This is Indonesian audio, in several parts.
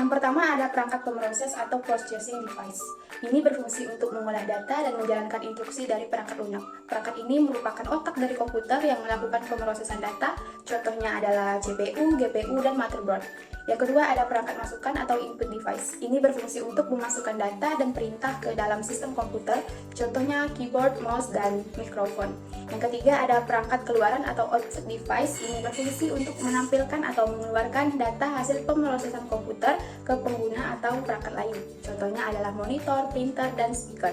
Yang pertama ada perangkat pemroses atau processing device. Ini berfungsi untuk mengolah data dan menjalankan instruksi dari perangkat lunak. Perangkat ini merupakan otak dari komputer yang melakukan pemrosesan data, contohnya adalah CPU, GPU, dan motherboard. Yang kedua ada perangkat masukan atau input device. Ini berfungsi untuk memasukkan data dan perintah ke dalam sistem komputer, contohnya keyboard, mouse, dan mikrofon. Yang ketiga ada perangkat keluaran atau output device. Ini berfungsi untuk menampilkan atau mengeluarkan data hasil pemrosesan komputer ke pengguna atau perangkat lain. Contohnya adalah monitor, printer, dan speaker.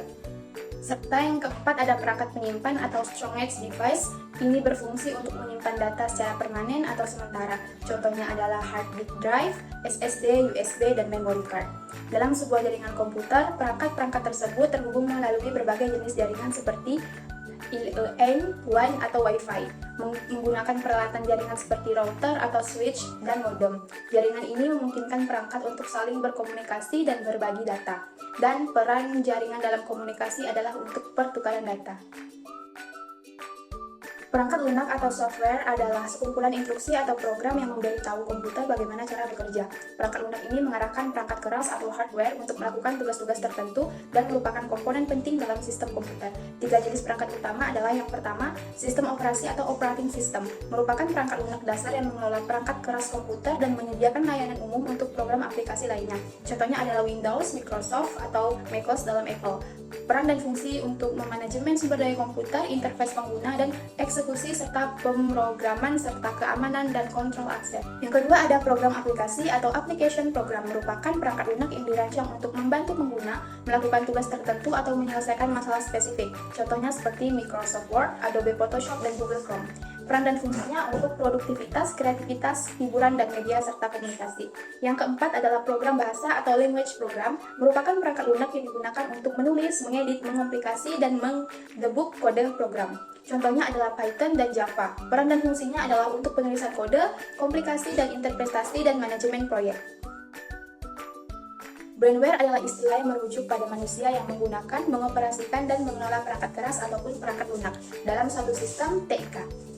Serta yang keempat ada perangkat penyimpan atau storage device. Ini berfungsi untuk menyimpan data secara permanen atau sementara. Contohnya adalah hard disk drive, SSD, USB, dan memory card. Dalam sebuah jaringan komputer, perangkat-perangkat tersebut terhubung melalui berbagai jenis jaringan seperti LAN, WAN, atau Wi-Fi, menggunakan peralatan jaringan seperti router atau switch dan modem. Jaringan ini memungkinkan perangkat untuk saling berkomunikasi dan berbagi data. Dan peran jaringan dalam komunikasi adalah untuk pertukaran data. Perangkat lunak atau software adalah sekumpulan instruksi atau program yang memberitahu komputer bagaimana cara bekerja. Perangkat lunak ini mengarahkan perangkat keras atau hardware untuk melakukan tugas-tugas tertentu dan merupakan komponen penting dalam sistem komputer. Tiga jenis perangkat utama adalah yang pertama, sistem operasi atau operating system, merupakan perangkat lunak dasar yang mengelola perangkat keras komputer dan menyediakan layanan umum untuk program aplikasi lainnya. Contohnya adalah Windows, Microsoft, atau macOS dalam Apple. Peran dan fungsi untuk memanajemen sumber daya komputer, interface pengguna, dan eksekusi serta pemrograman serta keamanan dan kontrol akses. Yang kedua ada program aplikasi atau application program, merupakan perangkat lunak yang dirancang untuk membantu pengguna melakukan tugas tertentu atau menyelesaikan masalah spesifik. Contohnya seperti Microsoft Word, Adobe Photoshop, dan Google Chrome. Peran dan fungsinya untuk produktivitas, kreativitas, hiburan, dan media serta komunikasi. Yang keempat adalah program bahasa atau language program, merupakan perangkat lunak yang digunakan untuk menulis, mengedit, mengomplikasi, dan mendebug kode program. Contohnya adalah Python dan Java. Peran dan fungsinya adalah untuk penulisan kode, komplikasi dan interpretasi, dan manajemen proyek. Brainware adalah istilah yang merujuk pada manusia yang menggunakan, mengoperasikan, dan mengelola perangkat keras ataupun perangkat lunak dalam suatu sistem TIK.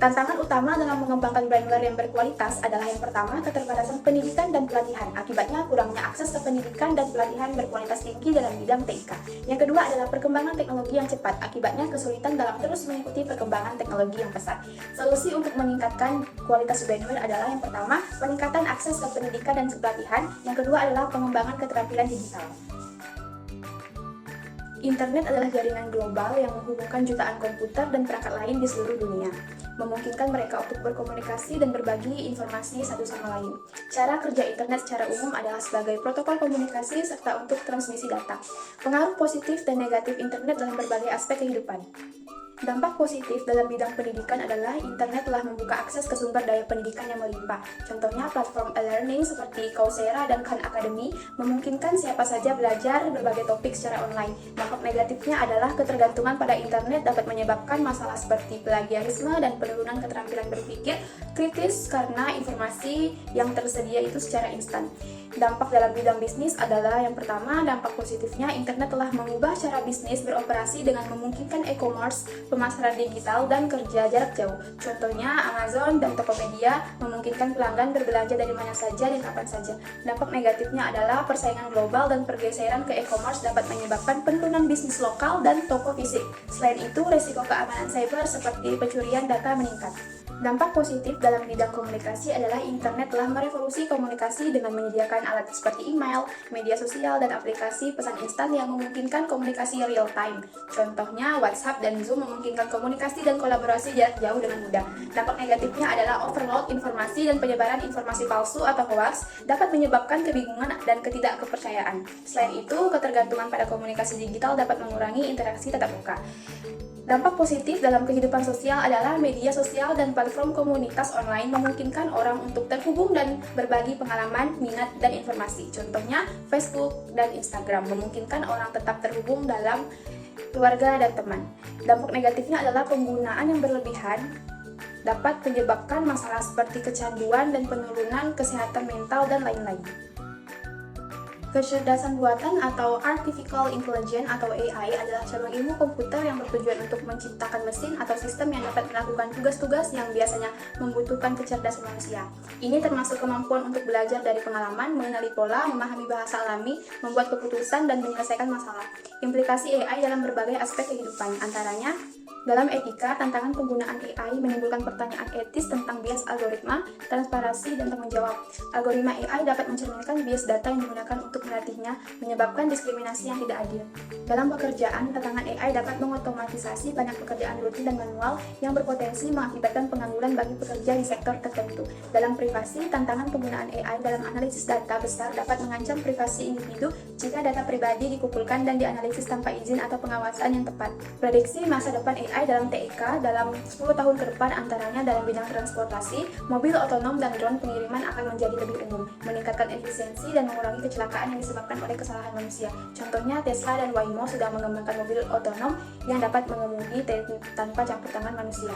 Tantangan utama dalam mengembangkan brainware yang berkualitas adalah yang pertama, keterbatasan pendidikan dan pelatihan. Akibatnya kurangnya akses ke pendidikan dan pelatihan berkualitas tinggi dalam bidang TIK. Yang kedua adalah perkembangan teknologi yang cepat. Akibatnya kesulitan dalam terus mengikuti perkembangan teknologi yang pesat. Solusi untuk meningkatkan kualitas brainware adalah yang pertama, peningkatan akses ke pendidikan dan pelatihan. Yang kedua adalah pengembangan keterampilan digital. Internet adalah jaringan global yang menghubungkan jutaan komputer dan perangkat lain di seluruh dunia, memungkinkan mereka untuk berkomunikasi dan berbagi informasi satu sama lain. Cara kerja internet secara umum adalah sebagai protokol komunikasi serta untuk transmisi data. Pengaruh positif dan negatif internet dalam berbagai aspek kehidupan. Dampak positif dalam bidang pendidikan adalah internet telah membuka akses ke sumber daya pendidikan yang melimpah. Contohnya platform e-learning seperti Coursera dan Khan Academy memungkinkan siapa saja belajar berbagai topik secara online. Dampak negatifnya adalah ketergantungan pada internet dapat menyebabkan masalah seperti plagiarisme dan penurunan keterampilan berpikir kritis karena informasi yang tersedia itu secara instan. Dampak dalam bidang bisnis adalah yang pertama, dampak positifnya internet telah mengubah cara bisnis beroperasi dengan memungkinkan e-commerce, pemasaran digital, dan kerja jarak jauh. Contohnya Amazon dan Tokopedia memungkinkan pelanggan berbelanja dari mana saja dan kapan saja. Dampak negatifnya adalah persaingan global dan pergeseran ke e-commerce dapat menyebabkan penurunan bisnis lokal dan toko fisik. Selain itu, resiko keamanan cyber seperti pencurian data meningkat. Dampak positif dalam bidang komunikasi adalah internet telah merevolusi komunikasi dengan menyediakan alat seperti email, media sosial, dan aplikasi pesan instan yang memungkinkan komunikasi real time. Contohnya WhatsApp dan Zoom memungkinkan komunikasi dan kolaborasi jarak jauh dengan mudah. Dampak negatifnya adalah overload informasi dan penyebaran informasi palsu atau hoax dapat menyebabkan kebingungan dan ketidakkepercayaan. Selain itu, ketergantungan pada komunikasi digital dapat mengurangi interaksi tatap muka. Dampak positif dalam kehidupan sosial adalah media sosial dan platform komunitas online memungkinkan orang untuk terhubung dan berbagi pengalaman, minat, dan informasi. Contohnya, Facebook dan Instagram memungkinkan orang tetap terhubung dalam keluarga dan teman. Dampak negatifnya adalah penggunaan yang berlebihan dapat menyebabkan masalah seperti kecanduan dan penurunan kesehatan mental dan lain-lain. Kecerdasan buatan atau Artificial Intelligence atau AI adalah cabang ilmu komputer yang bertujuan untuk menciptakan mesin atau sistem yang dapat melakukan tugas-tugas yang biasanya membutuhkan kecerdasan manusia. Ini termasuk kemampuan untuk belajar dari pengalaman, mengenali pola, memahami bahasa alami, membuat keputusan, dan menyelesaikan masalah. Implikasi AI dalam berbagai aspek kehidupan, antaranya dalam etika, tantangan penggunaan AI menimbulkan pertanyaan etis tentang bias algoritma, transparansi, dan tanggung jawab. Algoritma AI dapat mencerminkan bias data yang digunakan untuk melatihnya, menyebabkan diskriminasi yang tidak adil. Dalam pekerjaan, tantangan AI dapat mengotomatisasi banyak pekerjaan rutin dan manual yang berpotensi mengakibatkan pengangguran bagi pekerja di sektor tertentu. Dalam privasi, tantangan penggunaan AI dalam analisis data besar dapat mengancam privasi individu jika data pribadi dikumpulkan dan dianalisis tanpa izin atau pengawasan yang tepat. Prediksi masa depan AI dalam TIK dalam 10 tahun ke depan antaranya dalam bidang transportasi, mobil otonom dan drone pengiriman akan menjadi lebih umum, meningkatkan efisiensi dan mengurangi kecelakaan yang disebabkan oleh kesalahan manusia. Contohnya Tesla dan Waymo sudah mengembangkan mobil otonom yang dapat mengemudi tanpa campur tangan manusia.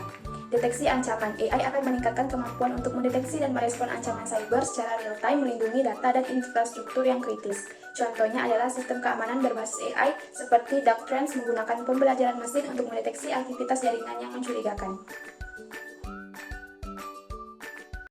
Deteksi ancaman. AI akan meningkatkan kemampuan untuk mendeteksi dan merespon ancaman cyber secara real-time, melindungi data dan infrastruktur yang kritis. Contohnya adalah sistem keamanan berbasis AI seperti Dark Trends menggunakan pembelajaran mesin untuk mendeteksi aktivitas jaringan yang mencurigakan.